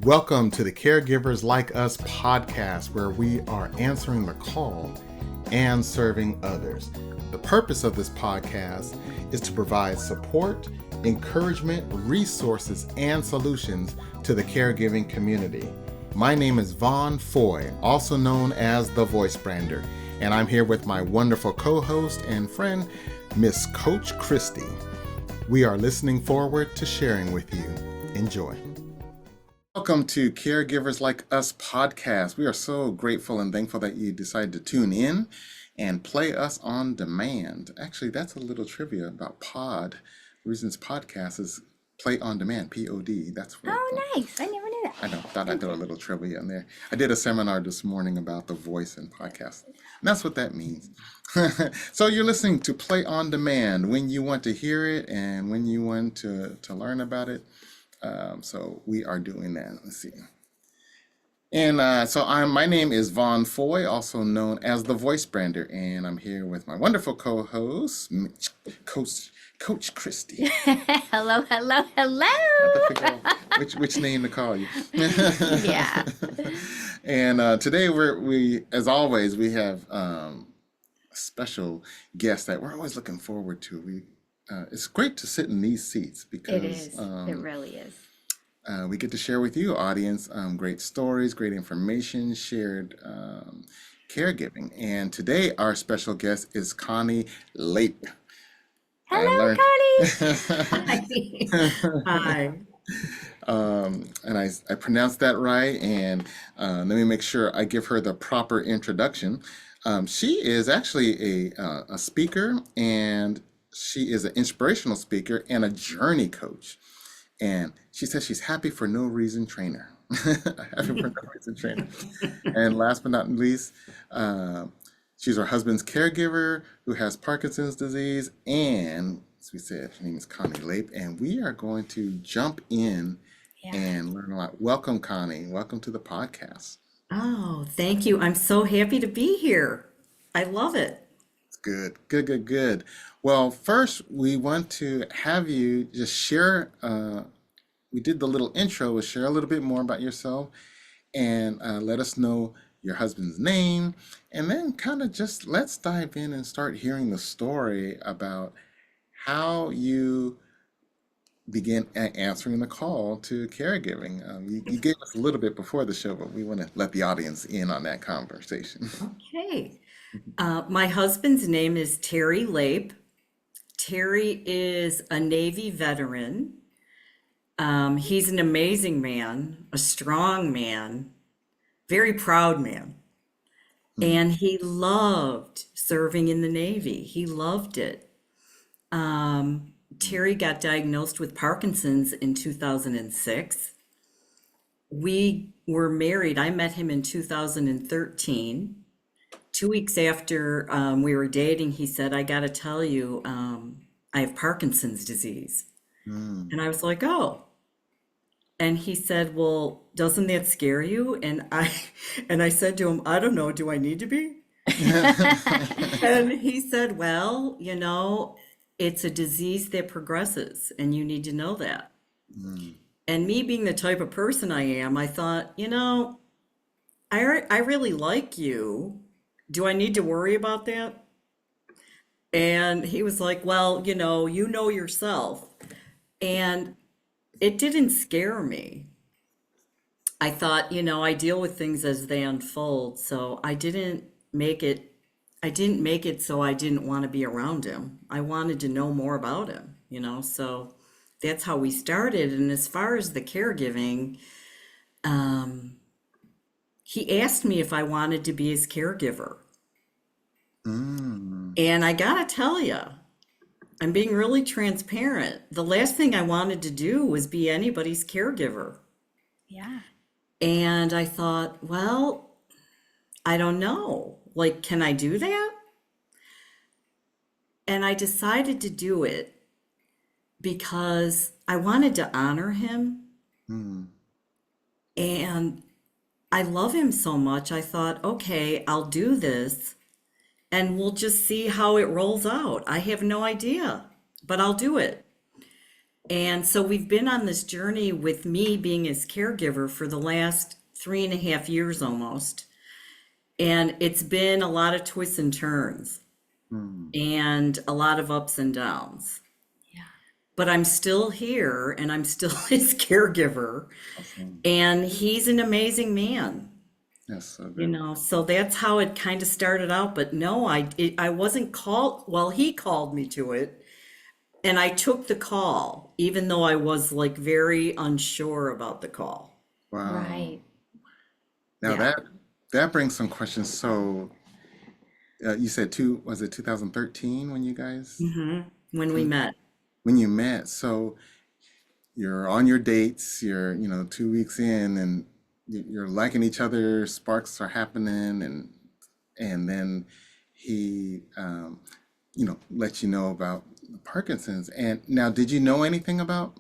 Welcome to the Caregivers Like Us podcast, where we are answering the call and serving others. The purpose of this podcast is to provide support, encouragement, resources, and solutions to the caregiving community. My name is Vaughn Foy, also known as the Voice Brander, and I'm here with my wonderful co-host and friend, Miss Coach Christy. We are listening forward to sharing with you. Enjoy. Welcome to Caregivers Like Us podcast. We are so grateful and thankful that you decided to tune in and play us on demand. Actually, that's a little trivia about pod. The reason it's podcast is play on demand, P-O-D. That's what. Oh, nice. I never knew that. I know. Thought I'd do a little trivia in there. I did a seminar this morning about the voice in podcast. And that's what that means. So you're listening to Play on Demand when you want to hear it and when you want to learn about it. So we are doing that. Let's see. And my name is Vaughn Foy, also known as the Voice Brander, and I'm here with my wonderful co-host, Coach Christy. Hello. I have to figure out which name to call you. Yeah. And today we as always we have a special guest that we're always looking forward to. It's great to sit in these seats because It is. It really is. we get to share with you, audience, great stories, great information, shared caregiving. And today, our special guest is Connie Lape. Hello, Connie. Hi. And I pronounced that right. And let me make sure I give her the proper introduction. She is actually a speaker, and she is an inspirational speaker and a journey coach. And she says she's happy for no reason trainer. Happy for no reason trainer. And last but not least, she's her husband's caregiver who has Parkinson's disease. And as we said, her name is Connie Lape. And we are going to jump in and learn a lot. Welcome, Connie. Welcome to the podcast. Oh, thank you. I'm so happy to be here. I love it. Good. Well, first, we want to have you just share. We did the little intro, share a little bit more about yourself and let us know your husband's name. And then kind of just let's dive in and start hearing the story about how you begin answering the call to caregiving. You gave us a little bit before the show, but we want to let the audience in on that conversation. Okay. My husband's name is Terry Lape. Terry is a Navy veteran. He's an amazing man, a strong man, very proud man. And he loved serving in the Navy. He loved it. Terry got diagnosed with Parkinson's in 2006. We were married. I met him in 2013. 2 weeks after we were dating, he said, I got to tell you, I have Parkinson's disease. And I was like, oh. And he said, well, doesn't that scare you? And I said to him, I don't know, do I need to be? And he said, well, it's a disease that progresses and you need to know that. And me being the type of person I am, I thought, I really like you. Do I need to worry about that? And he was like, well, you know yourself. And it didn't scare me. I thought, I deal with things as they unfold. So I didn't make it so I didn't want to be around him. I wanted to know more about him, so that's how we started. And as far as the caregiving, he asked me if I wanted to be his caregiver. And I gotta tell you, I'm being really transparent. The last thing I wanted to do was be anybody's caregiver. Yeah. And I thought, well, I don't know. Like, can I do that? And I decided to do it because I wanted to honor him. And I love him so much. I thought, okay, I'll do this and we'll just see how it rolls out. I have no idea, but I'll do it. And so we've been on this journey with me being his caregiver for the last 3.5 years almost. And it's been a lot of twists and turns Mm. and a lot of ups and downs. Yeah. But I'm still here and I'm still his caregiver. Awesome. And he's an amazing man. Yes, so You good. know, so that's how it kind of started out. But no, I wasn't called. Well, he called me to it, and I took the call, even though I was like very unsure about the call. Wow. Right. Now Yeah. that brings some questions. So you said was it 2013 when you guys When we met. when you met? So you're on your dates, you're 2 weeks in, and you're liking each other, sparks are happening, and then he let you know about Parkinson's. And now, did you know anything about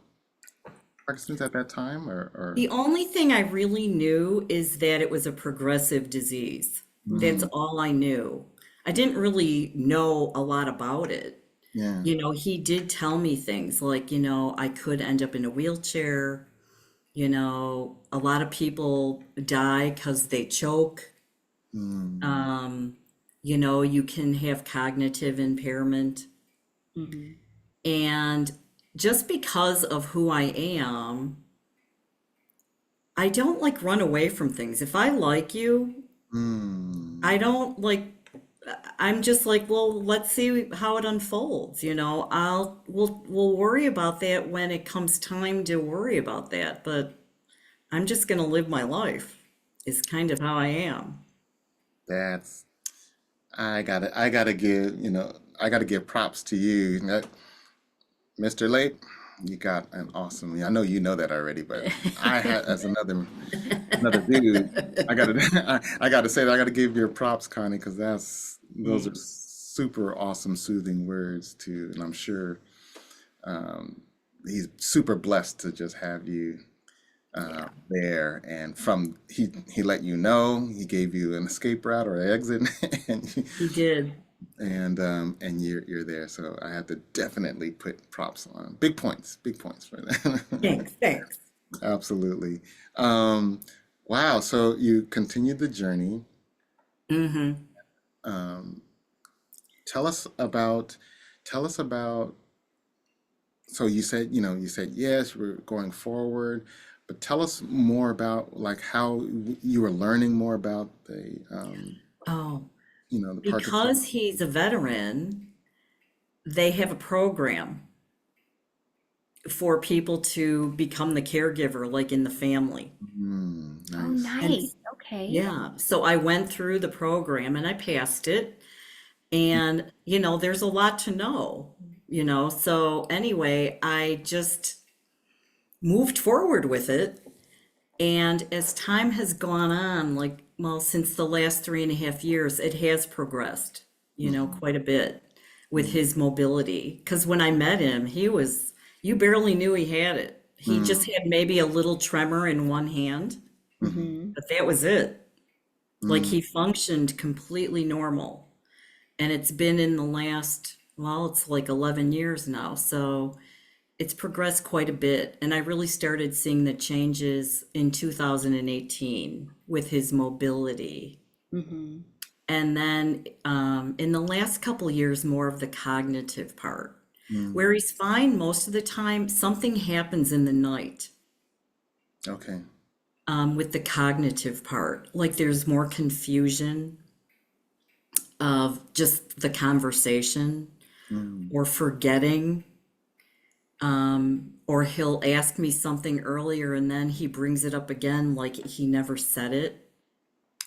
Parkinson's at that time, or The only thing I really knew is that it was a progressive disease. That's Mm, all I knew. I didn't really know a lot about it. yeah. You know, he did tell me things like, I could end up in a wheelchair. A lot of people die because they choke. Mm, Um, you can have cognitive impairment. Hmm. And just because of who I am, I don't like run away from things. If I like you, I mm, don't like, I'm just like, well, let's see how it unfolds. We'll worry about that when it comes time to worry about that. But I'm just going to live my life, is kind of how I am. that's I gotta give props to you. Mr. Lape, you got an awesome. I know you know that already, but I had as another dude. I gotta I gotta say that I gotta give your props, Connie, because those are super awesome, soothing words too, and I'm sure um, he's super blessed to just have you Yeah, there. And he let you know, he gave you an escape route or an exit, and he did. and you're there. So I have to definitely put props on. Big points for that. Thanks, thanks. Absolutely. Um, wow. So you continued the journey. Hmm. Um, tell us about, tell us about, so you said, yes, we're going forward, but tell us more about like how you were learning more about Oh, the Parkinson. because he's a veteran, they have a program for people to become the caregiver, like in the family. Oh, Nice. And nice. Okay. yeah, so I went through the program and I passed it. And, there's a lot to know, So anyway, I just moved forward with it. And as time has gone on, like, well, since the last 3.5 years, it has progressed, Mhm. quite a bit with Mm, his mobility. Because when I met him, you barely knew he had it. He mm, just had maybe a little tremor in one hand, mhm, Hmm. but that was it. Like mm. he functioned completely normal. And it's been in the last, well, it's like 11 years now. So it's progressed quite a bit. And I really started seeing the changes in 2018 with his mobility. Hmm. And then in the last couple of years, more of the cognitive part, Mm. where he's fine most of the time. Something happens in the night Okay. with the cognitive part. Like there's more confusion of just the conversation Mm. or forgetting. Or he'll ask me something earlier and then he brings it up again like he never said it.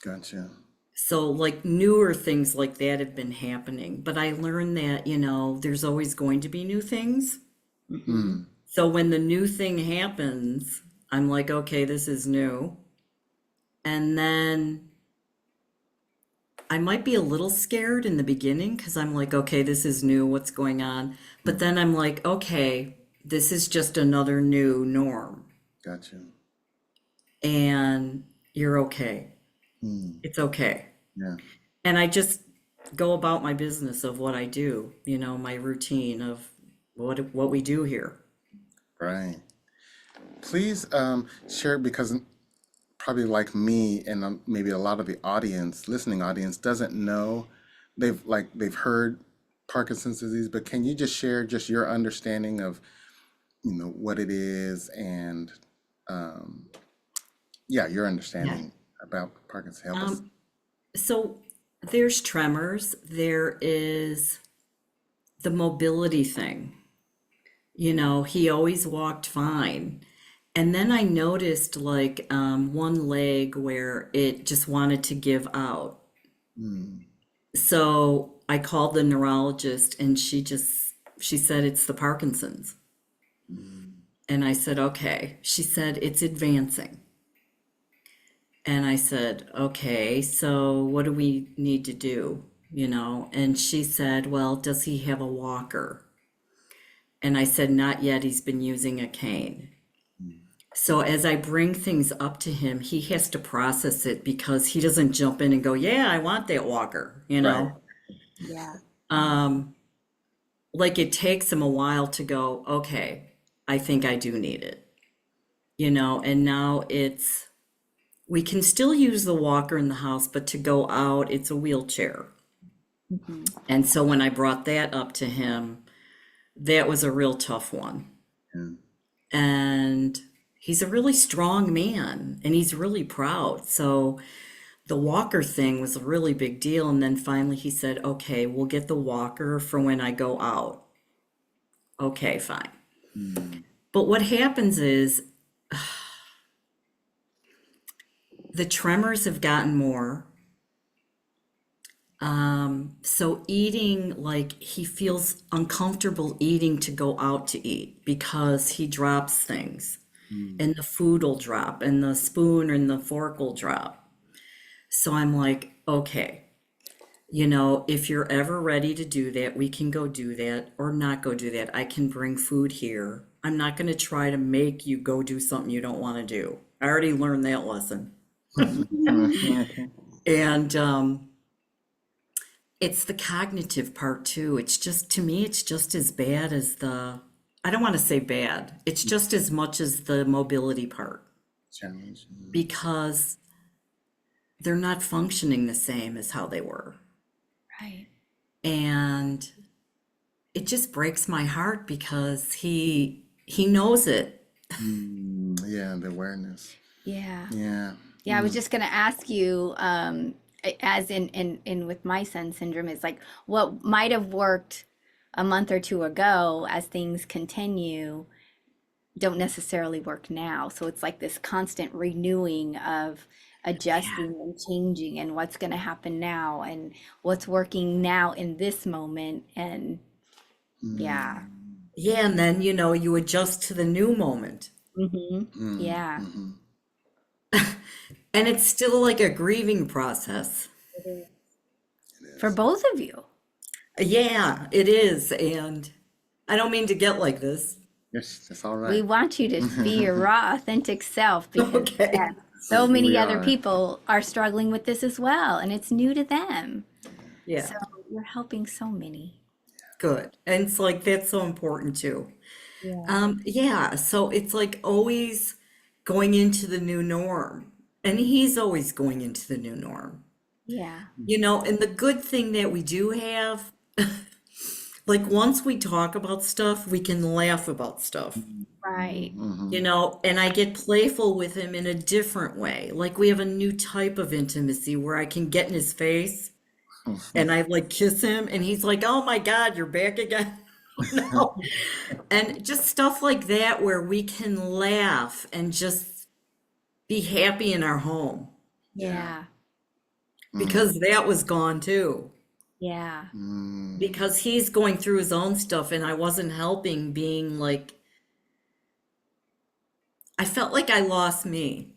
Gotcha. So, like, newer things like that have been happening. But I learned that, there's always going to be new things. Hmm. Mm. So, when the new thing happens, I'm like, okay, this is new. And then I might be a little scared in the beginning because I'm like, okay, this is new. What's going on? But Mm. then I'm like, okay, this is just another new norm. Gotcha. And you're okay. Mm. It's okay. Yeah. And I just go about my business of what I do, my routine of what we do here. Right. Please share, because probably like me and maybe a lot of the audience, listening audience, doesn't know. They've heard Parkinson's disease, but can you just share just your understanding of, what it is, and um, yeah, your Yeah. understanding about Parkinson's. Help us. So there's tremors, there is the mobility thing. He always walked fine. And then I noticed like one leg where it just wanted to give out. Mm, So I called the neurologist and she said it's the Parkinson's. mm, And I said, okay. She said it's advancing. And I said, okay, so what do we need to do? And she said, well, does he have a walker? And I said, not yet. He's been using a cane. mm. So as I bring things up to him, he has to process it because he doesn't jump in and go, yeah, I want that walker, Right. Yeah. Um, like it takes him a while to go, okay, I think I do need it, and now we can still use the walker in the house, but to go out, it's a wheelchair. Hmm. And so when I brought that up to him, that was a real tough one. Yeah. And he's a really strong man and he's really proud. So the walker thing was a really big deal. And then finally he said, okay, we'll get the walker for when I go out. Okay, fine. Mm, But what happens is the tremors have gotten more. So eating, like he feels uncomfortable eating to go out to eat because he drops things mm, and the food will drop and the spoon and the fork will drop. So I'm like, okay, if you're ever ready to do that, we can go do that or not go do that. I can bring food here. I'm not going to try to make you go do something you don't want to do. I already learned that lesson. And it's the cognitive part too. It's just, to me, it's just as bad as I don't want to say bad. It's just as much as the mobility part challenge. because they're not functioning the same as how they were. Right. And it just breaks my heart because he knows it. Yeah, the awareness. Yeah. Yeah. Yeah, I was just going to ask you, as in with my son's syndrome, is like what might have worked a month or two ago as things continue don't necessarily work now. So it's like this constant renewing of Yeah. adjusting and changing and what's going to happen now and what's working now in this moment. And yeah. Mm, Yeah, and then you adjust to the new moment. Hmm. mm, Yeah. mhm. And it's still like a grieving process. It is. It For is. both of you. Yeah, it is. And I don't mean to get like this. Yes, that's all We right. want you to be your raw, authentic self because Okay. yeah, so many We other are. people are struggling with this as well, and it's new to them. Yeah, So you're helping so many. good. And it's like that's so important too. Yeah. Yeah, so it's like always going into the new norm. And he's always going into the new norm. Yeah. And the good thing that we do have, like once we talk about stuff, we can laugh about stuff. Right. Mm-hmm. And I get playful with him in a different way. Like we have a new type of intimacy where I can get in his face and I like kiss him and he's like, "Oh my God, you're back again." No. And just stuff like that where we can laugh and just be happy in our home Yeah. Yeah. Mm, because that was gone too. Yeah. mm, Because he's going through his own stuff and I wasn't helping, being like, I felt like I lost me.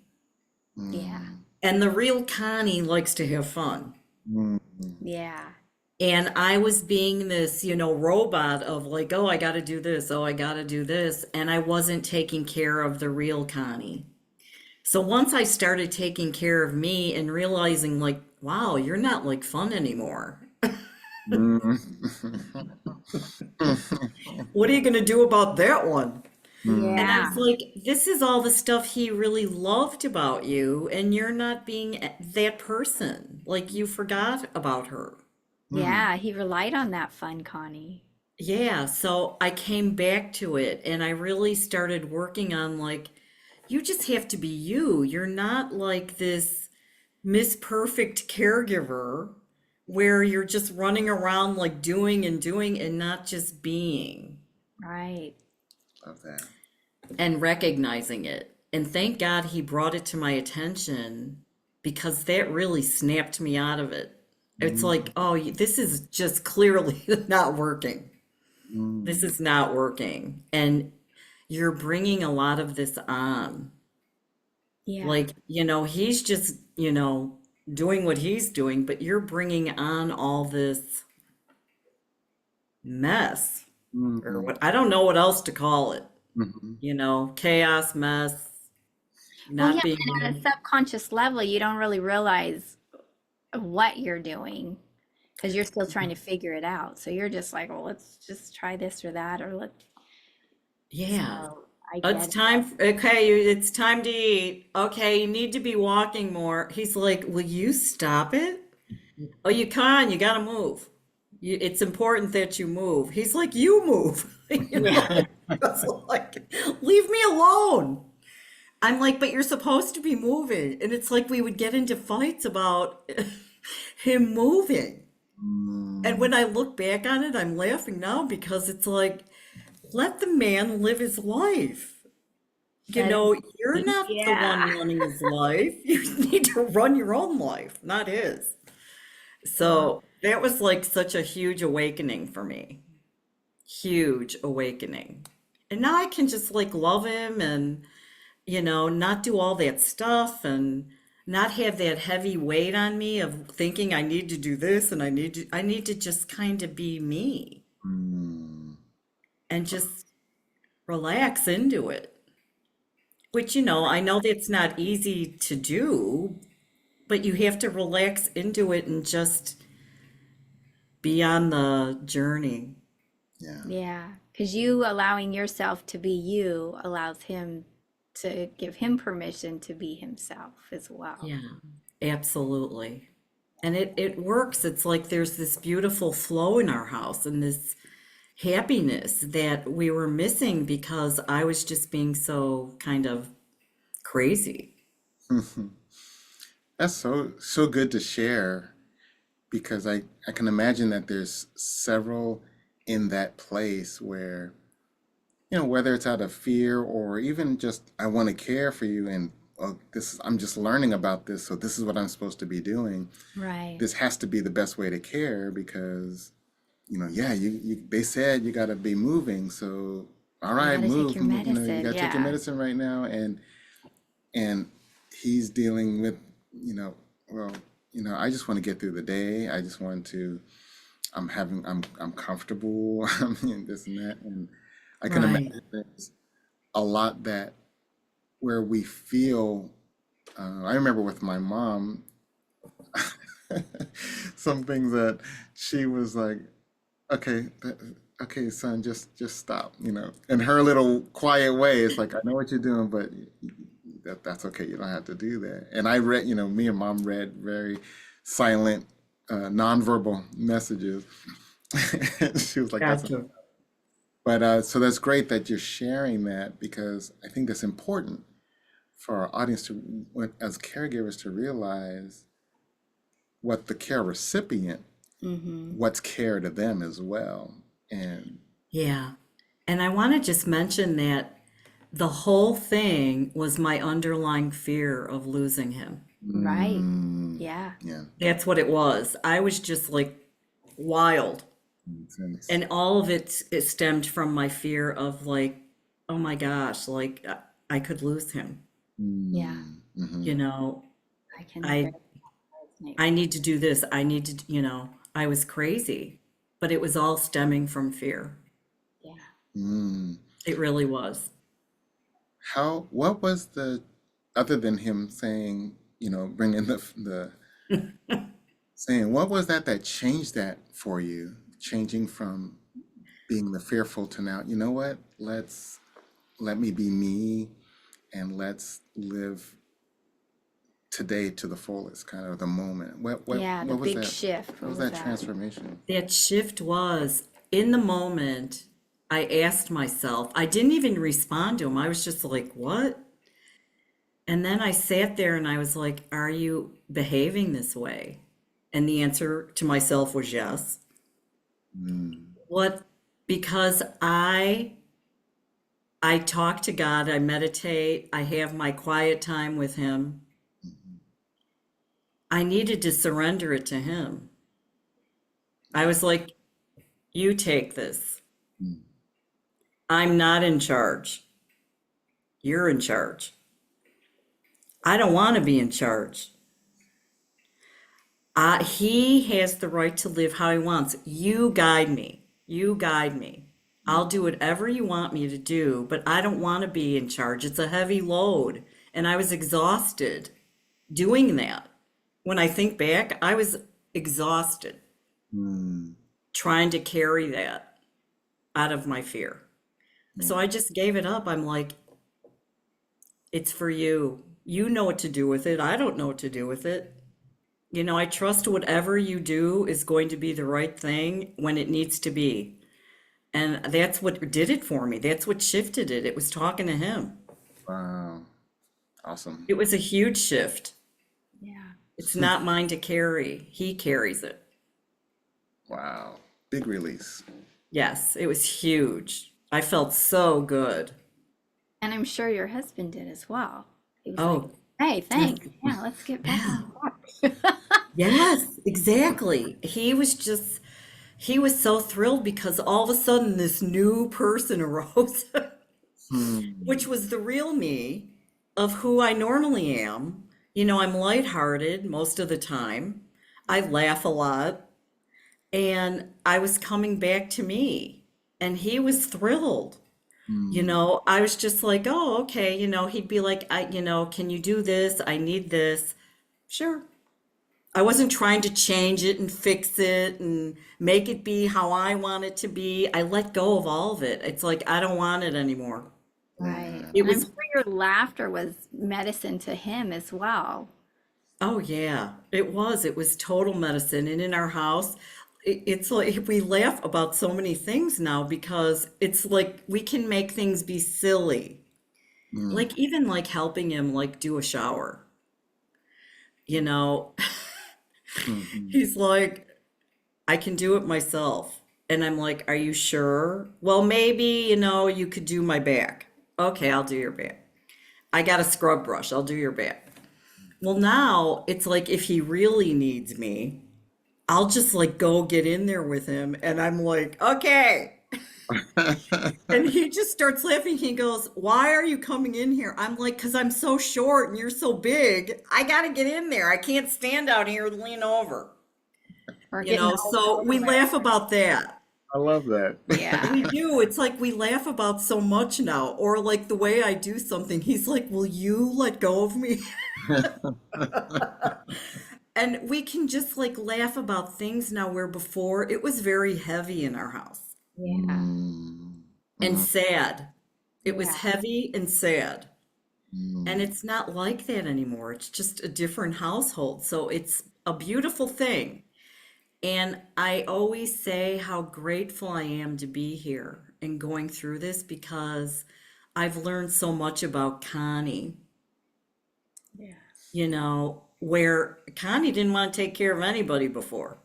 Yeah. mm, And the real Connie likes to have fun. mm, Yeah. And I was being this, robot of like, oh, I got to do this. Oh, I got to do this. And I wasn't taking care of the real Connie. So once I started taking care of me and realizing like, wow, you're not like fun anymore. mm. What are you going to do about that one? And I Mm, was Yeah. like, this is all the stuff he really loved about you, and you're not being that person. Like, you forgot about her. mm, Yeah. He relied on that fun, Connie. Yeah, so I came back to it and I really started working on like, you just have to be you. You're not like this Miss Perfect caregiver where you're just running around like doing and doing and not just being Right. love that. and recognizing it. And thank God he brought it to my attention because that really snapped me out of it. It's Mm, like, oh, this is just clearly not working. This mm, is not working. And you're bringing a lot of this on. Yeah. Like, he's just, doing what he's doing, but you're bringing on all this mess or mhm, what, I don't know what else to call it, mhm. chaos, mess, Well, not yeah. being And at a you. subconscious level, you don't really realize what you're doing because you're still trying to figure it out. So you're just like, well, let's just try this or that, or let's. Yeah. So I It's get it. time, okay, it's time to eat. Okay, you need to be walking more. He's like, will you stop it? Oh, you can, you gotta move. It's important that you move. He's like, you move. Yeah. It's like, leave me alone. I'm like, but you're supposed to be moving. And it's like we would get into fights about him moving. And Mm, when I look back on it, I'm laughing now because it's like, let the man live his life. That You're is, not the one yeah. running his life. You need to run your own life, not his. Wow. So that was like such a huge awakening for me. Huge awakening. And now I can just like love him and, not do all that stuff and not have that heavy weight on me of thinking I need to do this and I need to just kind of be me mm. and just relax into it. Which, I know that's not easy to do, but you have to relax into it and just be on the journey. Yeah. Yeah. Because you allowing yourself to be you allows him to give him permission to be himself as well. Yeah, absolutely. And it works. It's like there's this beautiful flow in our house and this happiness that we were missing because I was just being so kind of crazy. That's so good to share because I can imagine that there's several in that place where, whether it's out of fear or even just I want to care for you and I'm just learning about this, so this is what I'm supposed to be doing. Right. This has to be the best way to care because, yeah, they said you got to be moving, so all You right, got to take move, your you medicine. got to take your Yeah. medicine right now, and he's dealing with, you know, well, I just want to get through the day. I just want to, I'm comfortable. I mean, this and that. And I can Right. imagine there's a lot that where we feel, I remember with my mom, some things that she was like, okay, okay, son, just stop, in her little quiet way. It's like, I know what you're doing, but that's okay. You don't have to do that. And I read, me and mom read very silent, nonverbal messages. She was like, that's, Gotcha. but so that's great that you're sharing that because I think that's important for our audience to, as caregivers, to realize what the care recipient, Mm-hmm. what's care to them as well. And Yeah. And I want to just mention that the whole thing was my underlying fear of losing him. Right. mm, Yeah. yeah, That's what it was. I was just like wild. makes sense. And all of it stemmed from my fear of like, oh my gosh, like I could lose him. Yeah. Mm-hmm. You know, I can very I resonate I with need to do this. I need to, I was crazy, but it was all stemming from fear. yeah. Mm. It really was. What was other than him saying, bringing saying, what was that changed that for you, changing from being the fearful to now, you know what, let me be me, and let's live today to the fullest, kind of the moment. Yeah, the What was big that? shift. What What was was that that? transformation? That shift was in the moment. I asked myself, I didn't even respond to him. I was just like, what? And then I sat there and I was like, are you behaving this way? And the answer to myself was yes. Mm, What? Because I talk to God, I meditate, I have my quiet time with him. I needed to surrender it to him. I was like, you take this. mm, I'm not in charge. You're in charge. I don't want to be in charge. He has the right to live how he wants. You guide me. You guide me. I'll do whatever you want me to do, but I don't want to be in charge. It's a heavy load. And I was exhausted doing that. When I think back, I was exhausted mm, trying to carry that out of my fear. So mm. I just gave it up. I'm like, it's for you. You know what to do with it. I don't know what to do with it. You know, I trust whatever you do is going to be the right thing when it needs to be. And that's what did it for me. That's what shifted it. It was talking to him. Wow. Awesome. It was a huge shift. Yeah. It's not mine to carry. He carries it. Wow. Big release. Yes, it was huge. I felt so good. And I'm sure your husband did as well. He was like, Oh, hey, thanks. Yeah, let's get back yeah. on track. Yes, exactly. He was so thrilled because all of a sudden this new person arose, Hmm. which was the real me of who I normally am. You know, I'm lighthearted most of the time. I laugh a lot, and I was coming back to me, and he was thrilled. You Hmm. know, I was just like, oh, okay. You know, he'd be like, can you do this? I need this. Sure. I wasn't trying to change it and fix it and make it be how I want it to be. I let go of all of it. It's like, I don't want it anymore. Right. It And I'm was, sure your laughter was medicine to him as well. oh yeah, it was total medicine. And in our house, it's like we laugh about so many things now because it's like we can make things be silly. Hmm. Like even like helping him like do a shower, you know, Hmm. he's like, I can do it myself. And I'm like, are you sure? Well, maybe, you could do my back. Okay, I'll do your back. I got a scrub brush. I'll do your back. Well, now it's like if he really needs me, I'll just like go get in there with him. And I'm like, okay. And he just starts laughing. He goes, why are you coming in here? I'm like, because I'm so short and you're so big. I got to get in there. I can't stand out here and lean over. Or getting all So we everywhere. laugh about that. I love that. Yeah. We do. It's like we laugh about so much now. Or like the way I do something, he's like, will you let go of me? And we can just like laugh about things now where before it was very heavy in our house Yeah. Mm, and mm, sad. It was Yeah. heavy and sad. And mm, it's not like that anymore. It's just a different household. So it's a beautiful thing. And I always say how grateful I am to be here and going through this because I've learned so much about Connie, Yeah. where Connie didn't want to take care of anybody before.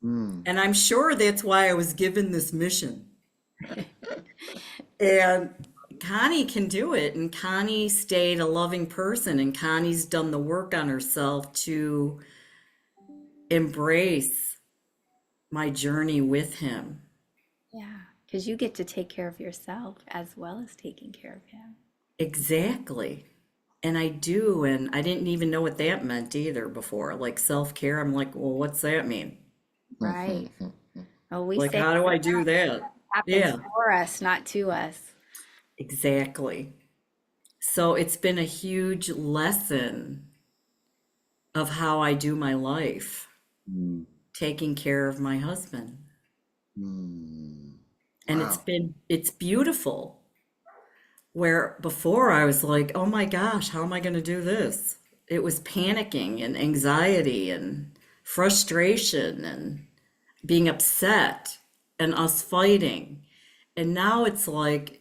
mm. And I'm sure that's why I was given this mission. And Connie can do it. And Connie stayed a loving person. And Connie's done the work on herself to embrace my journey with him. Yeah. Because you get to take care of yourself as well as taking care of him. Exactly. And I do. And I didn't even know what that meant either before. Like self-care. I'm like, well, what's that mean? Right. Oh, we Like, say how do it I do that? happens Yeah, for us, not to us. exactly. So it's been a huge lesson of how I do my life, Mm, taking care of my husband. mm. And Wow. it's beautiful. Where before I was like, oh my gosh, how am I going to do this? It was panicking and anxiety and frustration and being upset and us fighting. And now it's like,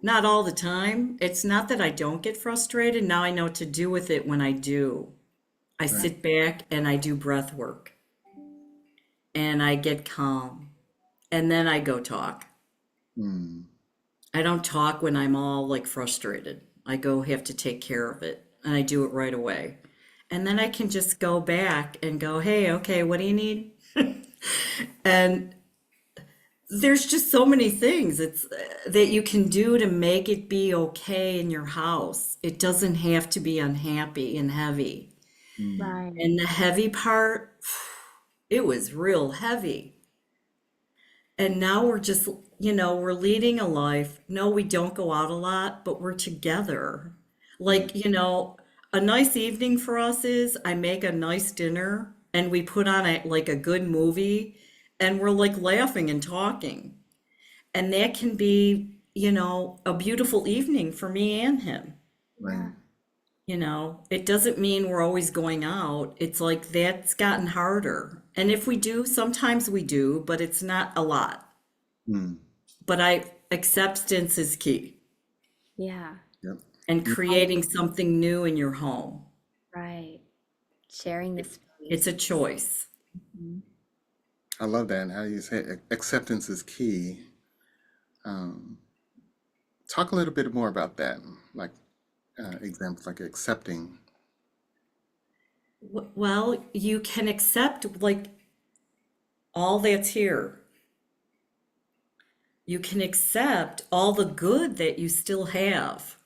not all the time. It's not that I don't get frustrated. Now I know what to do with it when I do. I Right. sit back and I do breath work and I get calm and then I go talk. Mm. I don't talk when I'm all like frustrated. I go have to take care of it and I do it right away. And then I can just go back and go, hey, okay, what do you need? And there's just so many things it's that you can do to make it be okay in your house. It doesn't have to be unhappy and heavy. Mm. Right. And the heavy part, it was real heavy. And now we're just, we're leading a life. No, we don't go out a lot, but we're together. Like, a nice evening for us is I make a nice dinner and we put on a good movie and we're like laughing and talking. And that can be, a beautiful evening for me and him. Right. Yeah. It doesn't mean we're always going out. It's like that's gotten harder. And if we do, sometimes we do, but it's not a lot. Mm. But acceptance is key Yeah. Yep. and You- creating something new in your home. Right. Sharing the It's a space. choice. Mhm. I love that. And how you say acceptance is key. Um, Talk a little bit more about that, like examples like accepting. Well, you can accept like all that's here. You can accept all the good that you still have.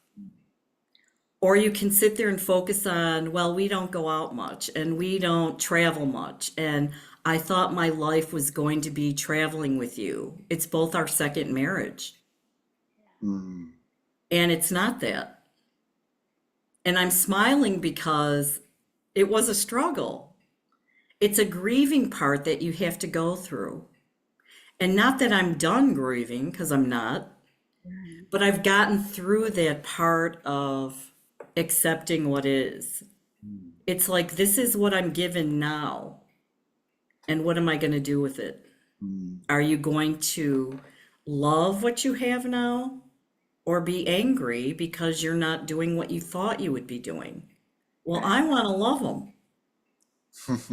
Or you can sit there and focus on, well, we don't go out much and we don't travel much. And I thought my life was going to be traveling with you. It's both our second marriage. Mm. And it's not that. And I'm smiling because it was a struggle. It's a grieving part that you have to go through. And not that I'm done grieving, because I'm not, Right. but I've gotten through that part of accepting what is. Mm. It's like, this is what I'm given now. And what am I going to do with it? Mm. Are you going to love what you have now or be angry because you're not doing what you thought you would be doing? Well, I want to love them.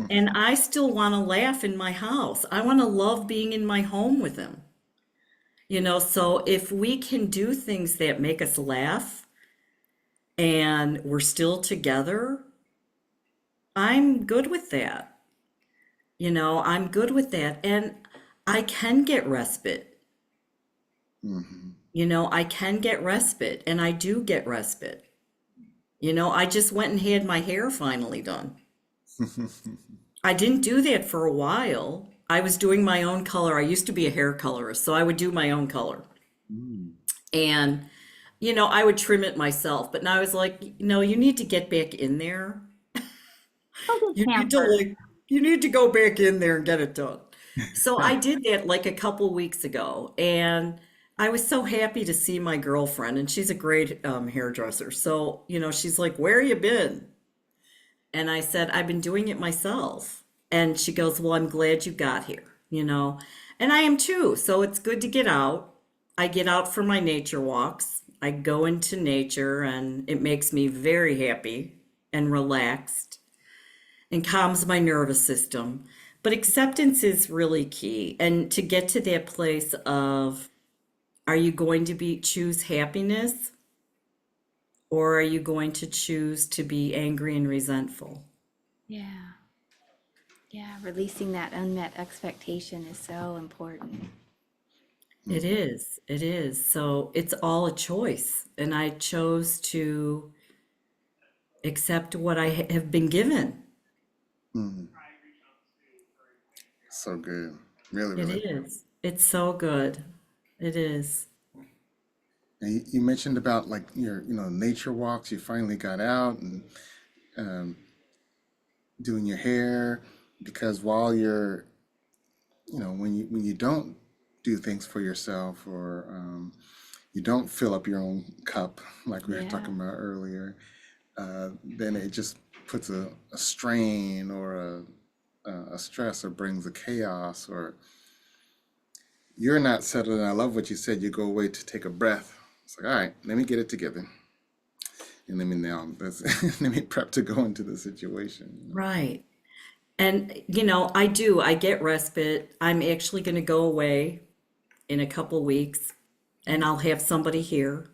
And I still want to laugh in my house. I want to love being in my home with him. So if we can do things that make us laugh and we're still together, I'm good with that. I'm good with that. And I can get respite. Mhm. I can get respite and I do get respite. I just went and had my hair finally done. I didn't do that for a while. I was doing my own color. I used to be a hair colorist, so I would do my own color. Mm. And, I would trim it myself. But now I was like, no, you need to get back in there. Oh, You get need to pampered. you need to go back in there and get it done. So I did that like a couple weeks ago, and I was so happy to see my girlfriend, and she's a great hairdresser. So, she's like, "Where you been?" And I said, "I've been doing it myself." And she goes, "Well, I'm glad you got here." And I am too. So it's good to get out. I get out for my nature walks. I go into nature, and it makes me very happy and relaxed and calms my nervous system. But acceptance is really key. And to get to that place of, are you going to choose happiness or are you going to choose to be angry and resentful? Yeah. Yeah. Releasing that unmet expectation is so important. It Mhm. is. It is. So it's all a choice. And I chose to accept what I have been given. Mm. So good. Really, It really. is. It's so good. It is. And you mentioned about like your, nature walks. You finally got out and um, doing your hair because while you're, when you don't do things for yourself or you don't fill up your own cup like we were Yeah. talking about earlier, then it just puts a strain or a stress or brings a chaos or you're not settled. And I love what you said. You go away to take a breath. It's like, all right, let me get it together. And let me now, let me prep to go into the situation. Right. And, I get respite. I'm actually going to go away in a couple weeks and I'll have somebody here.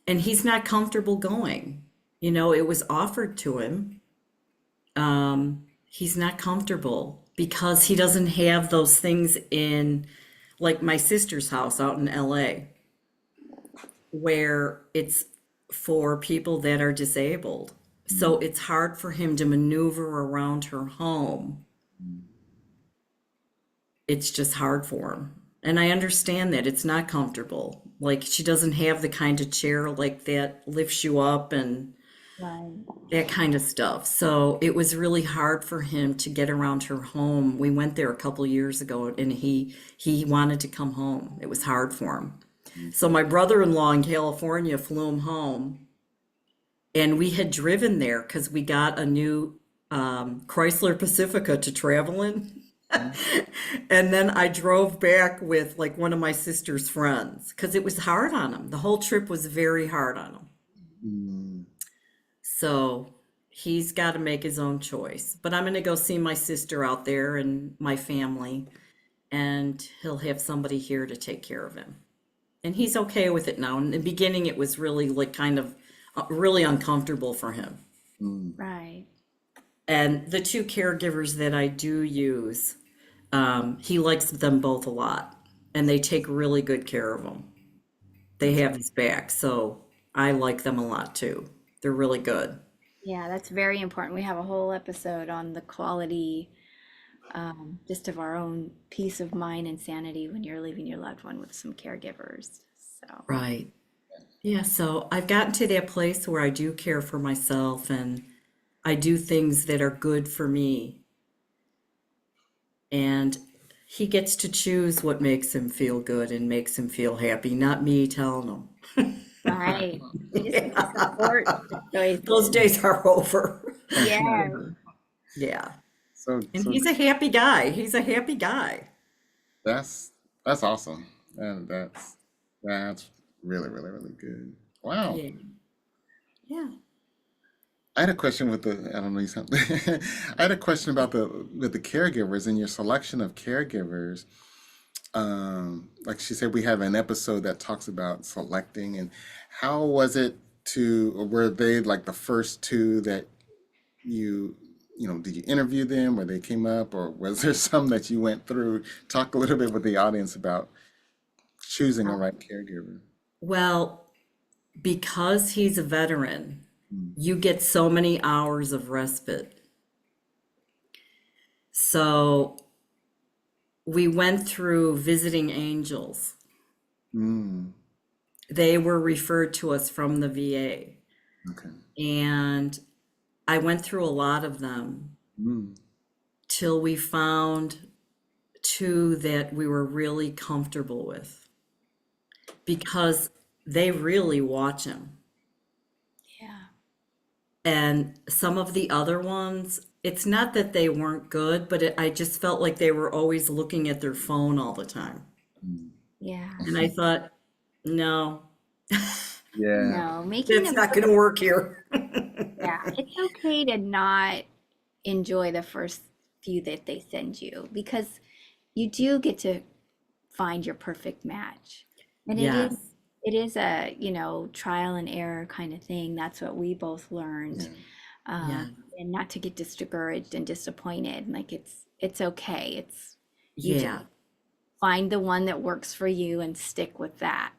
And he's not comfortable going. It was offered to him. He's not comfortable because he doesn't have those things in, like my sister's house out in LA, where it's for people that are disabled. So it's hard for him to maneuver around her home. It's just hard for him. And I understand that it's not comfortable. Like she doesn't have the kind of chair like that lifts you up and Right. that kind of stuff. So it was really hard for him to get around her home. We went there a couple years ago and he wanted to come home. It was hard for him. So my brother-in-law in California flew him home and we had driven there because we got a new Chrysler Pacifica to travel in. And then I drove back with like one of my sister's friends because it was hard on him. The whole trip was very hard on him. Mm, So he's got to make his own choice. But I'm going to go see my sister out there and my family, and he'll have somebody here to take care of him. And he's okay with it now. In the beginning, it was really like kind of really uncomfortable for him. Right. And the two caregivers that I do use, he likes them both a lot, and they take really good care of him. They have his back, so I like them a lot too. They're really good. Yeah, that's very important. We have a whole episode on the quality, just of our own peace of mind and sanity when you're leaving your loved one with some caregivers. So, Right. Yeah, so I've gotten to that place where I do care for myself and I do things that are good for me. And he gets to choose what makes him feel good and makes him feel happy, not me telling him. right. We just need to support the Those choices. days are over. Yeah. Yeah. so And so he's a happy guy. He's a happy guy. that's that's awesome. And that's really, really, really good. Wow. Yeah. Yeah. I had a question with the, I don't know, something. I had a question about with the caregivers and your selection of caregivers. Like she said, we have an episode that talks about selecting and how was it to, or were they like the first two that you, did you interview them or they came up or was there some that you went through? Talk a little bit with the audience about choosing a right caregiver. Well, because he's a veteran, Mm, you get so many hours of respite. So we went through visiting angels. mm, They were referred to us from the VA. okay. And I went through a lot of them Mm, till we found two that we were really comfortable with because they really watch him. Yeah. And some of the other ones, it's not that they weren't good, but I just felt like they were always looking at their phone all the time. mm. Yeah. And I thought, no, Yeah. No, making that's them, not going to work here. yeah, it's okay to not enjoy the first few that they send you because you do get to find your perfect match. And Yes. it is a, trial and error kind of thing. That's what we both Yeah. learned. Yeah. And not to get discouraged and disappointed. Like it's okay. You just Yeah. find the one that works for you and stick with that.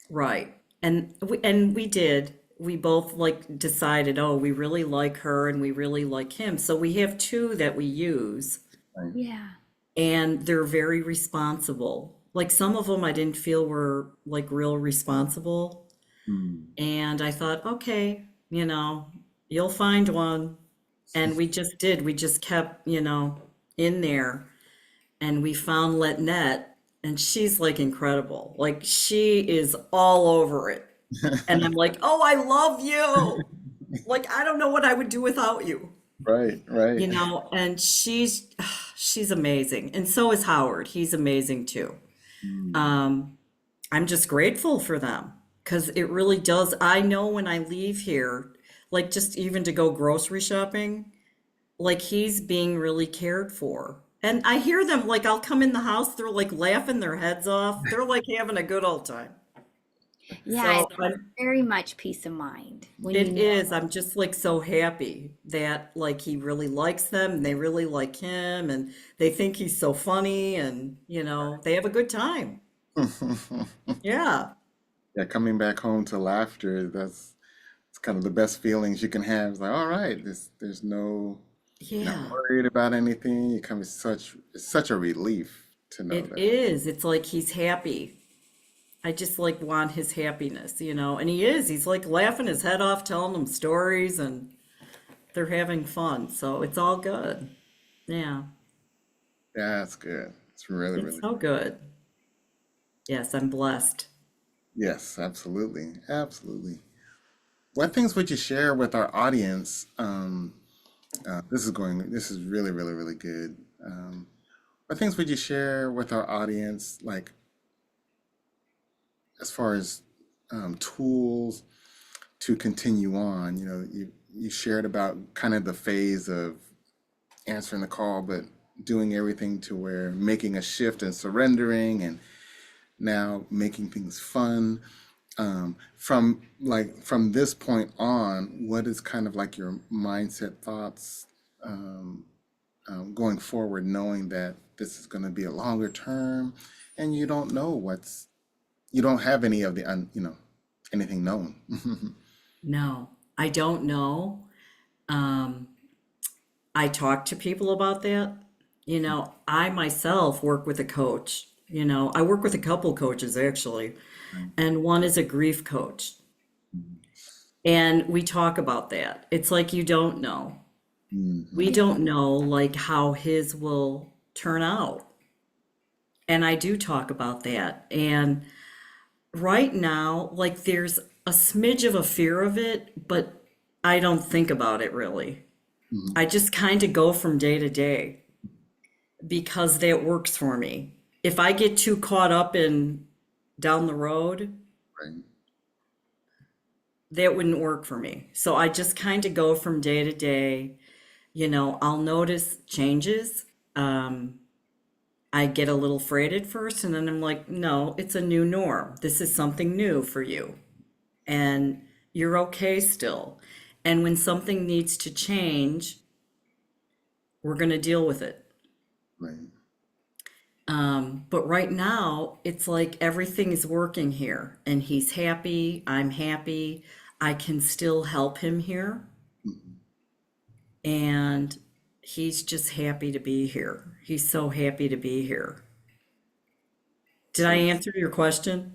Right. And we did. We both like decided, oh, we really like her and we really like him. So we have two that we use Right. Yeah. and they're very responsible. Like some of them I didn't feel were like real responsible. Mm. And I thought, okay, you'll find one. And we just did. We just kept, in there. And we found Letnet. And she's like incredible. Like she is all over it. And I'm like, oh, I love you. Like, I don't know what I would do without you, Right, right. and she's amazing. And so is Howard. He's amazing too. Mm. Um, I'm just grateful for them because it really does. I know when I leave here, like just even to go grocery shopping, like he's being really cared for. And I hear them, like I'll come in the house, they're like laughing their heads off. They're like having a good old time. Yeah, So it's very much peace of mind when you it know. is. I'm just like so happy that like he really likes them and they really like him and they think he's so funny and they have a good time. Yeah. Yeah, coming back home to laughter, that's it's kind of the best feelings you can have. It's like, all right, there's no, you're not Yeah. worried about anything. You come it's such a relief to know It that. is. It's like he's happy. I just like want his happiness. And he is. He's like laughing his head off, telling them stories and they're having fun. So it's all good. Yeah. That's good. It's really, It's really so good. Yes, I'm blessed. yes, absolutely. Absolutely. What things would you share with our audience? This is really, really, really good. What things would you share with our audience, like as far as tools to continue on? You shared about kind of the phase of answering the call, but doing everything to where making a shift and surrendering, and now making things fun. From this point on, what is kind of like your mindset thoughts um, going forward, knowing that this is going to be a longer term, and you don't have any of the anything known. No, I don't know. Um, I talk to people about that. I myself work with a coach. I work with a couple coaches actually, and one is a grief coach. And we talk about that. It's like you don't know. We Mhm. don't know like how his will turn out. And I do talk about that. And right now, like there's a smidge of a fear of it, but I don't think about it really. Mhm. I just kind of go from day to day because that works for me. If I get too caught up in down the road, Right. that wouldn't work for me. So I just kind of go from day to day. I'll notice changes. Um, I get a little afraid at first, and then I'm like, no, it's a new norm. This is something new for you, and you're okay still. And when something needs to change, we're going to deal with it. Right. But right now, it's like everything is working here, and he's happy. I'm happy. I can still help him here, Mhm. and he's just happy to be here. He's so happy to be here. Did I So answer your question?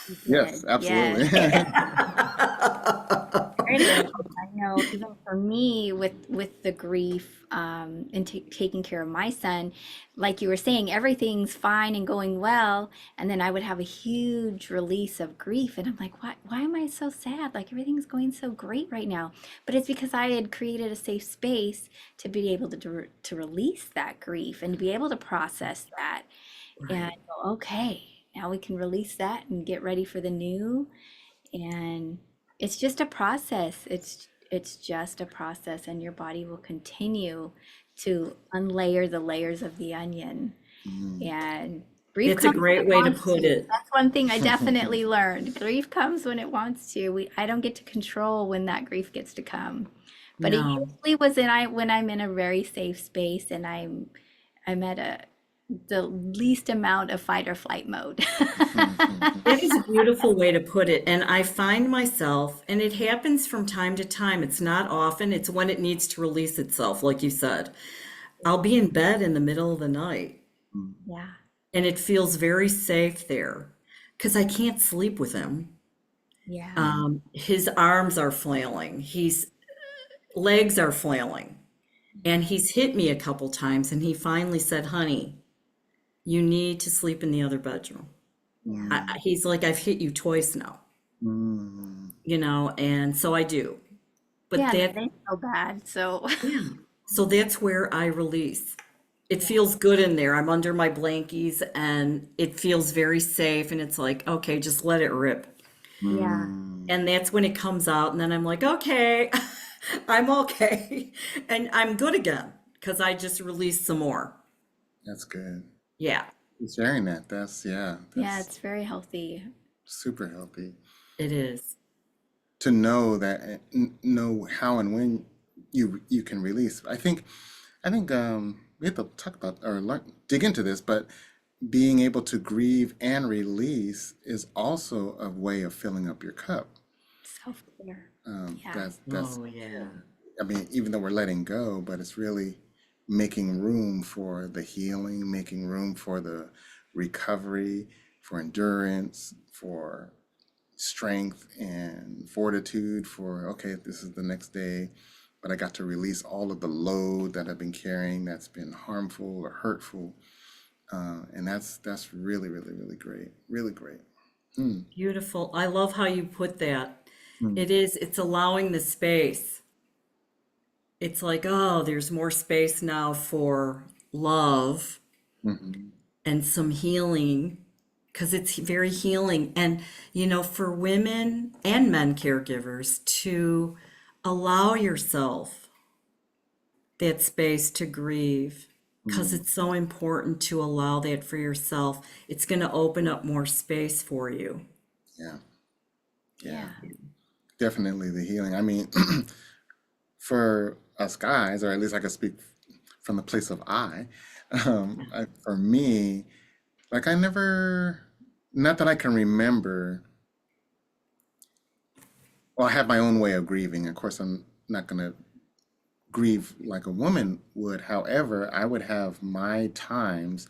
You yes, did. Yes. absolutely. It is. I know, even for me with the grief and taking care of my son, like you were saying, everything's fine and going well, and then I would have a huge release of grief, and I'm like, why am I so sad? Like everything's going so great right now. But it's because I had created a safe space to be able to release that grief and to be able to process that and Right. go, okay, now we can release that and get ready for the new. And it's just a process. It's just a process, and your body will continue to unlayer the layers of the onion. Mm. And grief It's a comes when great it way to wants put to. it. That's one thing I definitely learned. Grief comes when it wants to. I don't get to control when that grief gets to come. But it No, usually was when I'm in a very safe space and I'm at the least amount of fight or flight mode. that is a beautiful way to put it. And I find myself, and it happens from time to time, it's not often, it's when it needs to release itself, like you said. I'll be in bed in the middle of the night, Yeah. and it feels very safe there because I can't sleep with him. Yeah. His arms are flailing, his legs are flailing, and he's hit me a couple times, and he finally said, honey, you need to sleep in the other bedroom. He's like, I've hit you twice now, Mm. and so I do. But Yeah, and that, they feel bad. So yeah. So that's where I release. It feels good in there. I'm under my blankies and it feels very safe. And it's like, okay, just let it rip. yeah. Mm. And that's when it comes out. And then I'm like, okay, I'm okay. And I'm good again because I just released some more. That's good. Yeah, Sharing that. Yeah, Yeah, that's it's very healthy. super healthy. it is. To know that, know how and when you can release. I think we have to talk about or dig into this, but being able to grieve and release is also a way of filling up your cup. Self-care. Yeah. That's Oh, yeah. I mean, even though we're letting go, but it's really making room for the healing, making room for the recovery, for endurance, for strength and fortitude for, okay, this is the next day, but I got to release all of the load that I've been carrying that's been harmful or hurtful. And that's really, really, really great. Really great. Hmm. Beautiful. I love how you put that. Hmm. It's allowing the space. It's like, oh, there's more space now for love Mhm. and some healing because it's very healing. And, for women and men caregivers to allow yourself that space to grieve because Hmm. it's so important to allow that for yourself. It's going to open up more space for you. Yeah, yeah, Yeah. definitely the healing. I mean, for us guys, or at least I can speak from the place of for me, like I never, not that I can remember. Well, I have my own way of grieving. Of course, I'm not going to grieve like a woman would. However, I would have my times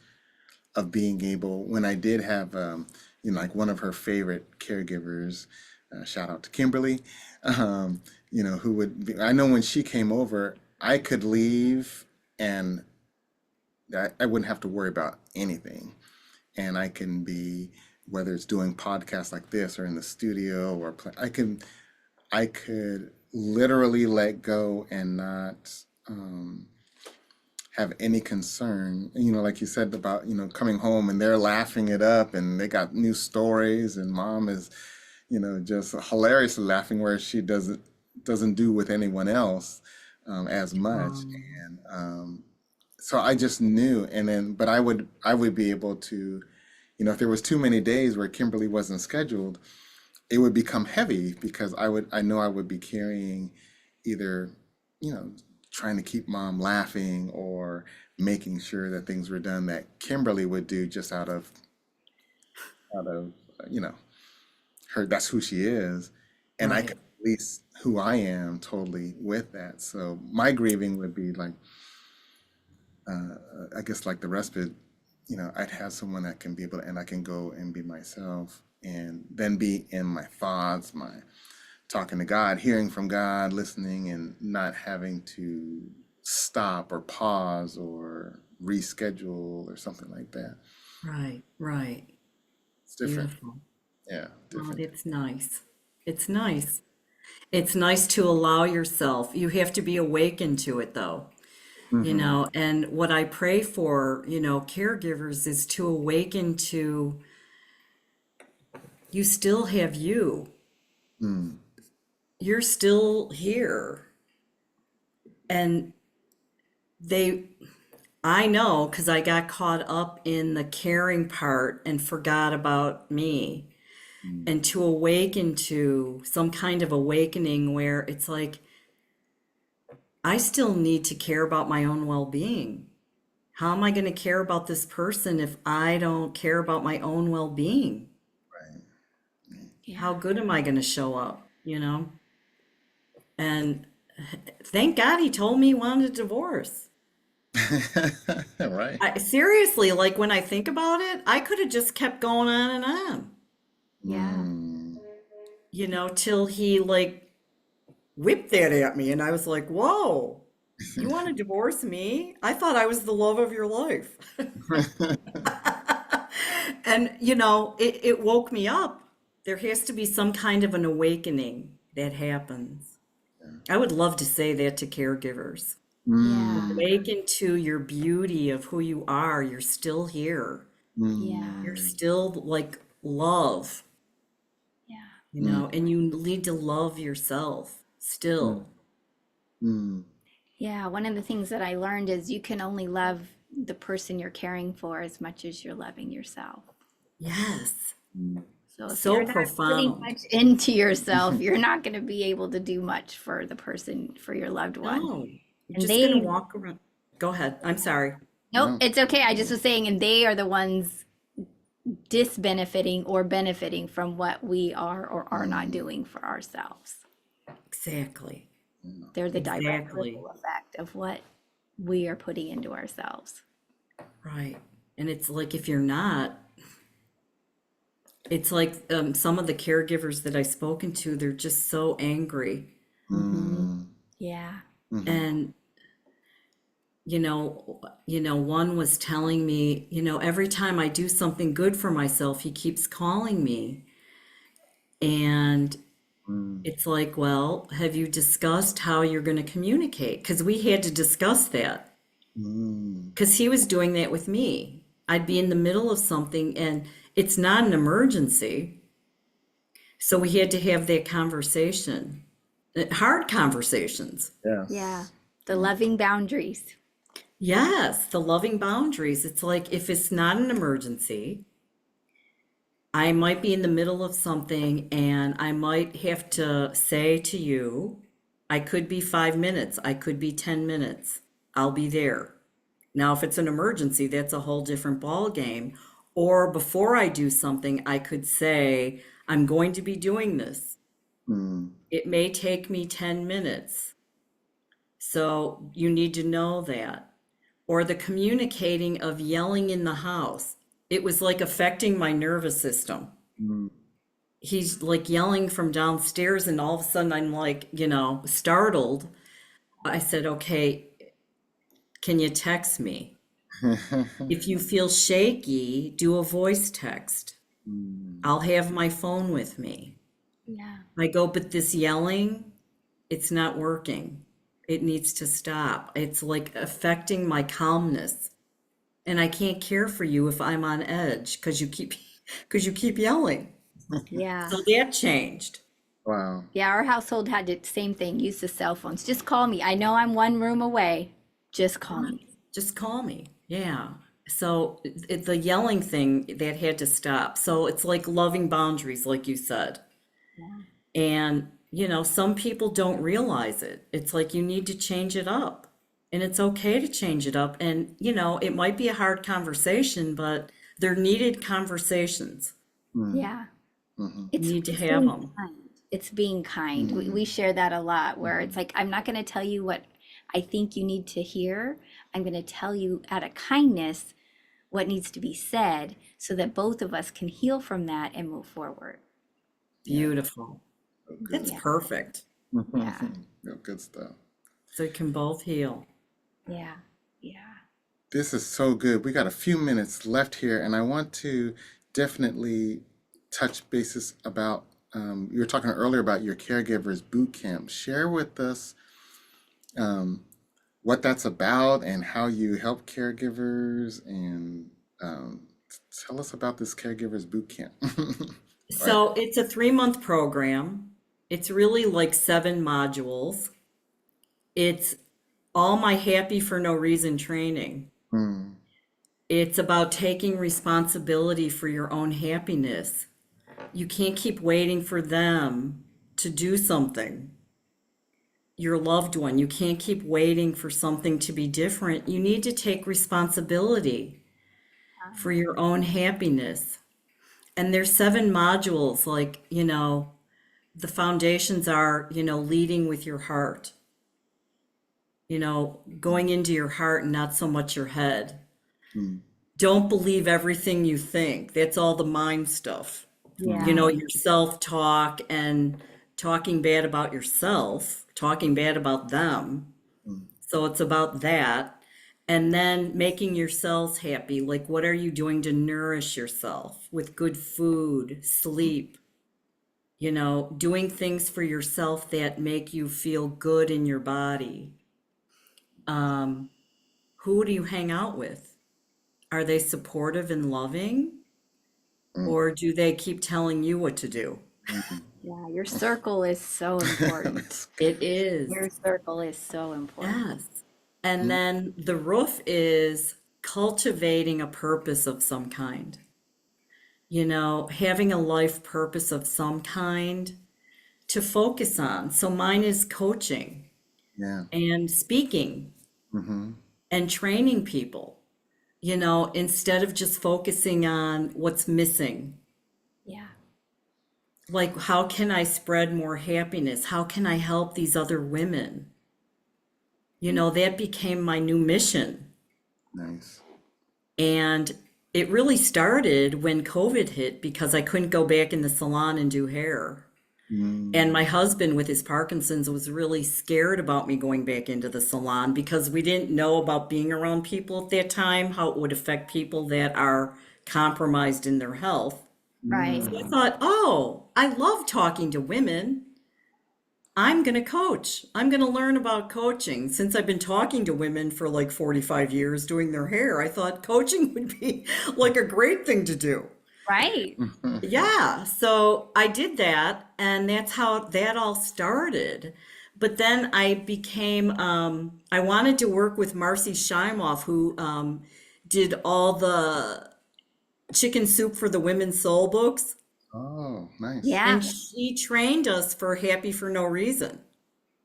of being able, when I did have, like one of her favorite caregivers, shout out to Kimberly, who would be, I know when she came over, I could leave and I wouldn't have to worry about anything. And I can be, whether it's doing podcasts like this or in the studio or I could literally let go and not have any concern. Like you said about, coming home and they're laughing it up and they got new stories and mom is, just hilariously laughing where she doesn't do with anyone else as much. And so I just knew. And then, but I would be able to, if there was too many days where Kimberly wasn't scheduled, it would become heavy because I know I would be carrying either, you know, trying to keep mom laughing or making sure that things were done that Kimberly would do just out of you know, her, that's who she is. And I could Right. release who I am totally with that. So my grieving would be like, I guess like the respite, I'd have someone that can be able to, and I can go and be myself and then be in my thoughts, my talking to God, hearing from God, listening, and not having to stop or pause or reschedule or something like that. Right. Right. It's different. Beautiful. Yeah, Oh, different. it's nice. It's nice. It's nice to allow yourself. You have to be awakened to it though, Mm-hmm. and what I pray for, caregivers is to awaken to you still have you. Mm. You're still here. And they, I know because I got caught up in the caring part and forgot about me. Mm. And to awaken to some kind of awakening where it's like, I still need to care about my own well being. How am I going to care about this person if I don't care about my own well being? Right. How Yeah. good am I going to show up? And thank God he told me he wanted a divorce. Right. Seriously, like when I think about it, I could have just kept going on and on, Yeah. Mm. till he like whipped that at me. And I was like, whoa, you want to divorce me? I thought I was the love of your life. And, it woke me up. There has to be some kind of an awakening that happens. I would love to say that to caregivers. Yeah. Awaken to your beauty of who you are. You're still here. Yeah. You're still like love, Yeah. and you need to love yourself still. Yeah. One of the things that I learned is you can only love the person you're caring for as much as you're loving yourself. Yes. So if So you're not putting profound. much into yourself, you're not going to be able to do much for the person, for your loved one. No, you're And just going to they, walk around. Go ahead. I'm sorry. nope, No. it's okay. I just was saying, and they are the ones disbenefiting or benefiting from what we are or are not doing for ourselves. Exactly. They're the direct Exactly. ripple effect of what we are putting into ourselves. Right. And it's like if you're not, it's like some of the caregivers that I've spoken to, they're just so angry. Yeah. And one was telling me, every time I do something good for myself, he keeps calling me. And it's like, well, have you discussed how you're going to communicate? Because we had to discuss that. Because he was doing that with me. I'd be in the middle of something and it's not an emergency. So we had to have that conversation, hard conversations. Yeah. The loving boundaries. Yes, the loving boundaries. It's like if it's not an emergency, I might be in the middle of something and I might have to say to you, I could be 5 minutes, I could be 10 minutes. I'll be there. Now, if it's an emergency, that's a whole different ball game. Or before I do something, I could say, I'm going to be doing this. It may take me 10 minutes. So you need to know that. Or the communicating of yelling in the house. It was like affecting my nervous system. He's like yelling from downstairs, and all of a sudden I'm like, startled. I said, okay, can you text me? If you feel shaky, do a voice text. I'll have my phone with me. Yeah. I go, but this yelling, it's not working. It needs to stop. It's like affecting my calmness. And I can't care for you if I'm on edge because you keep yelling. Yeah. So that changed. Wow. Yeah. Our household had the same thing. Use the cell phones. Just call me. I know I'm one room away. Just call me. Just call me. Yeah. So the yelling thing that had to stop. So it's like loving boundaries, like you said. And, some people don't realize it. It's like you need to change it up. And it's okay to change it up. And, it might be a hard conversation, but they're needed conversations. Yeah. You It's, need to it's have being them. kind. It's being kind. We share that a lot where it's like, I'm not going to tell you what I think you need to hear. I'm going to tell you out of kindness what needs to be said so that both of us can heal from that and move forward. Beautiful. That's Yeah. perfect. Yeah. Good stuff. So you can both heal. Yeah. Yeah. This is so good. We got a few minutes left here, and I want to definitely touch bases about, you were talking earlier about your caregivers boot camp. Share with us what that's about and how you help caregivers, and tell us about this caregivers boot camp. So it's a 3-month program. It's really like 7 modules. It's all my happy for no reason training. It's about taking responsibility for your own happiness. You can't keep waiting for them to do something. Your loved one, you can't keep waiting for something to be different. You need to take responsibility for your own happiness. And there's 7 modules, like, the foundations are, leading with your heart, going into your heart and not so much your head. Don't believe everything you think. That's all the mind stuff. Yeah. Your self-talk and talking bad about yourself, talking bad about them. So it's about that. And then making your cells happy. Like, what are you doing to nourish yourself with good food, sleep, doing things for yourself that make you feel good in your body. Um, who do you hang out with? Are they supportive and loving, Mm, or do they keep telling you what to do? mm. Yeah, your circle is so important. That's It is, Your circle is so important. yes. And good. then the roof is cultivating a purpose of some kind, having a life purpose of some kind to focus on. So mine is coaching Yeah. and speaking Mm-hmm. and training people, instead of just focusing on what's missing. Yeah. Like, how can I spread more happiness? How can I help these other women? That became my new mission. Nice. And it really started when COVID hit because I couldn't go back in the salon and do hair. And Mm, my husband, with his Parkinson's, was really scared about me going back into the salon because we didn't know about being around people at that time, how it would affect people that are compromised in their health. Right. So I mm. thought, oh, I love talking to women. I'm going to coach. I'm going to learn about coaching. Since I've been talking to women for like 45 years doing their hair, I thought coaching would be like a great thing to do. Right. Yeah, so I did that, and that's how that all started. But then I wanted to work with Marcy Shimoff, who did all the Chicken Soup for the Women's Soul books, Oh, nice. Yeah. and she trained us for Happy for No Reason.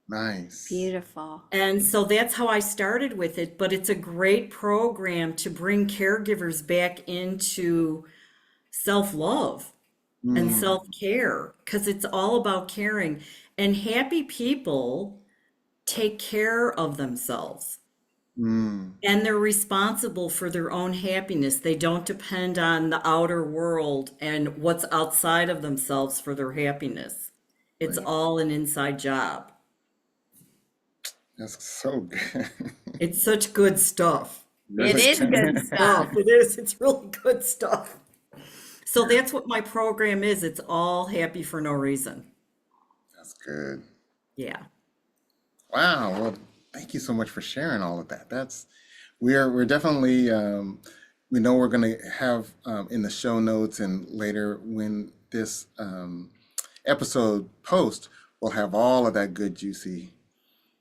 Nice. Beautiful. And so that's how I started with it, but it's a great program to bring caregivers back into self-love and Mm, self-care because it's all about caring. And happy people take care of themselves mm. and they're responsible for their own happiness. They don't depend on the outer world and what's outside of themselves for their happiness. It's Right. all an inside job. That's so good. It's such good stuff. It Really It's is good good good. stuff. stuff. It is. It's really good stuff. So that's what my program is. It's all happy for no reason. That's good. Yeah. Wow. Well, thank you so much for sharing all of that. We're definitely we know we're going to have in the show notes and later when this episode post, we'll have all of that good juicy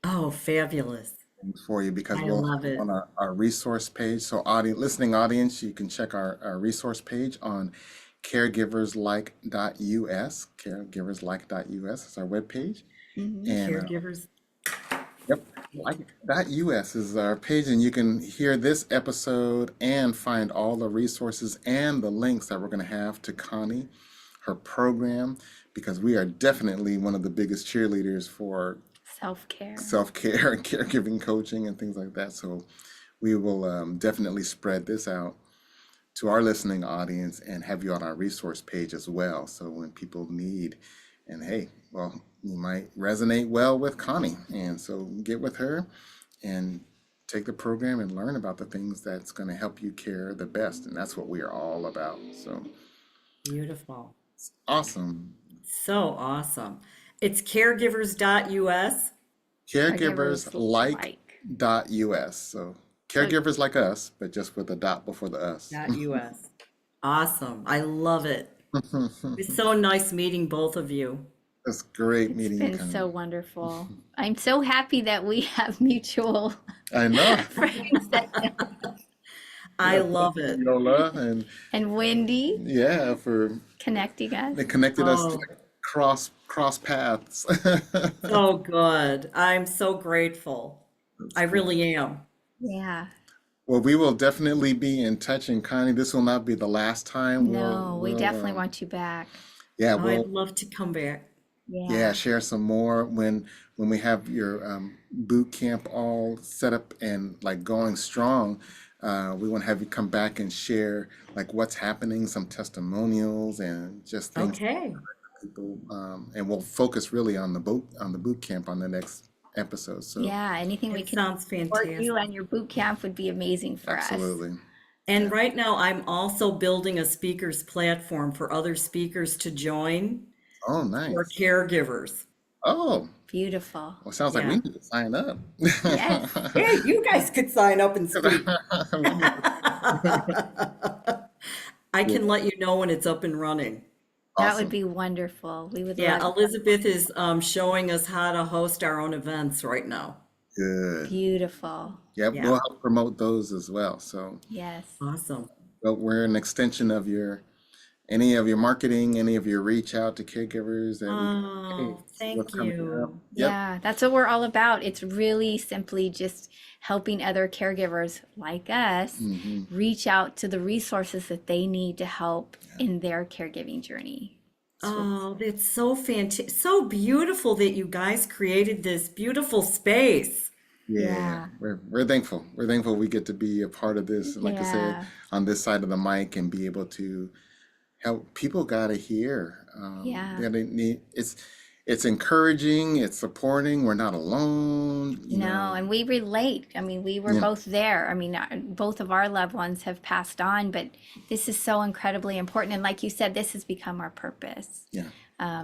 Oh, fabulous. things for you because I we'll have love it it. on our resource page. So listening audience, you can check our resource page on caregiverslike.us. Caregiverslike.us is our webpage. Hmm. And Caregivers. yep, like.us is our page, and you can hear this episode and find all the resources and the links that we're going to have to Connie, her program, because we are definitely one of the biggest cheerleaders for Self-care. self-care and caregiving coaching and things like that. So we will definitely spread this out to our listening audience and have you on our resource page as well. So when people need, and hey, well, you might resonate well with Connie. And so get with her and take the program and learn about the things that's going to help you care the best. And that's what we are all about. So Beautiful. awesome. So awesome. It's caregivers.us. Caregivers like. Caregiverslike.us. So So caregivers like us, but just with a dot before the us. .us. Awesome. I love it. It's so nice meeting both of you. That's great It's meeting you, been so Connie. wonderful. I'm so happy that we have mutual I know. friends I Yeah, thank love you, it. Viola, and and Wendy yeah, for connecting us. they connected us to Oh, like cross paths. so good. I'm so grateful. That's I cool. really am. Yeah. Well, we will definitely be in touch, and Connie, this will not be the last time. No, we definitely want you back. Yeah, Oh, I'd we'll love to come back. yeah Yeah. share some more when we have your boot camp all set up and like going strong. We want to have you come back and share like what's happening, some testimonials, and just things Okay. people. And we'll focus really on the boot camp on the next episode. So Yeah, anything we It can sounds support you fantastic. and your boot camp would be amazing for us. absolutely. And right now, I'm also building a speakers platform for other speakers to join Oh, for nice. caregivers. Oh, Beautiful. well, sounds like we Yeah. need to sign up. Yes. Yeah, you guys could sign up and speak. We need I can let you know when it's up and running. That would Awesome. be wonderful. We would Yeah, love Elizabeth is showing us how to host our own events right now. Good. beautiful. Yep, Yeah. we'll help promote those as well. So, Yes. Awesome. but we're an extension of any of your marketing, any of your reach out to caregivers, and Oh, this is thank what's coming up. you. Yep. Yeah, that's what we're all about. It's really simply just helping other caregivers like us Hmm. reach out to the resources that they need to help in their caregiving journey. Oh, that's so fantastic. So beautiful that you guys created this beautiful space. Yeah, we're thankful. We're thankful we get to be a part of this. And like I said, Yeah. on this side of the mic and be able to help people gotta hear. Yeah. They need it's encouraging, it's supporting. We're not alone, you No, know. and we relate. I mean, we were Yeah. both there. I mean, both of our loved ones have passed on, but this is so incredibly important. And like you said, this has become our purpose. Yeah.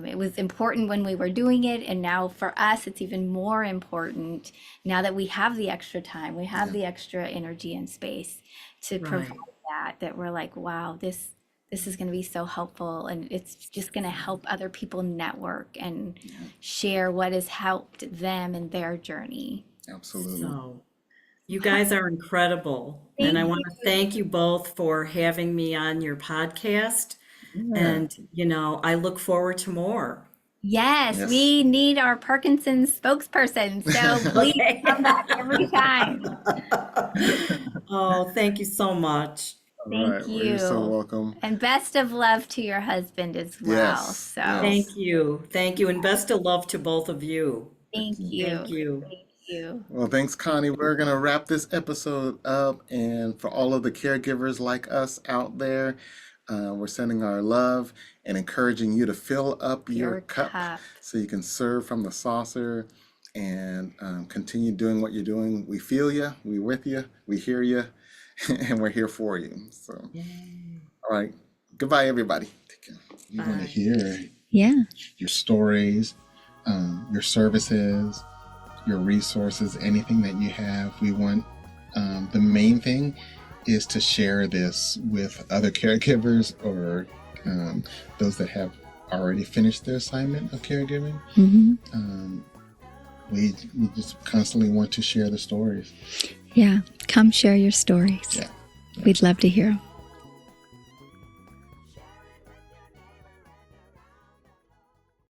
It was important when we were doing it, and now for us, it's even more important now that we have the extra time, we have the extra energy and space to provide that we're like, wow, this is going to be so helpful, and it's just going to help other people network and share what has helped them in their journey. Absolutely. So, you guys are incredible. And I want to thank you both for having me on your podcast. Yeah. And, I look forward to more. Yes, Yes. we need our Parkinson's spokesperson, so please Okay. come back every time. Oh, thank you so much. All Thank right. Well, you're so you. welcome. And best of love to your husband as well. Yes, So yes. Thank you. Thank you. And best of love to both of you. thank you. Thank you. Thank you. Well, thanks, Connie. We're going to wrap this episode up. And for all of the caregivers like us out there, we're sending our love and encouraging you to fill up your Your cup cup. so you can serve from the saucer and continue doing what you're doing. We feel you, we with you, we hear you, and we're here for you. So, all right. Goodbye, everybody. Take care. We want to hear Yeah. your stories, your services, your resources, anything that you have. We want the main thing is to share this with other caregivers or those that have already finished their assignment of caregiving. Mm-hmm. We just constantly want to share the stories. Yeah. Come share your stories. Yeah. We'd love to hear them.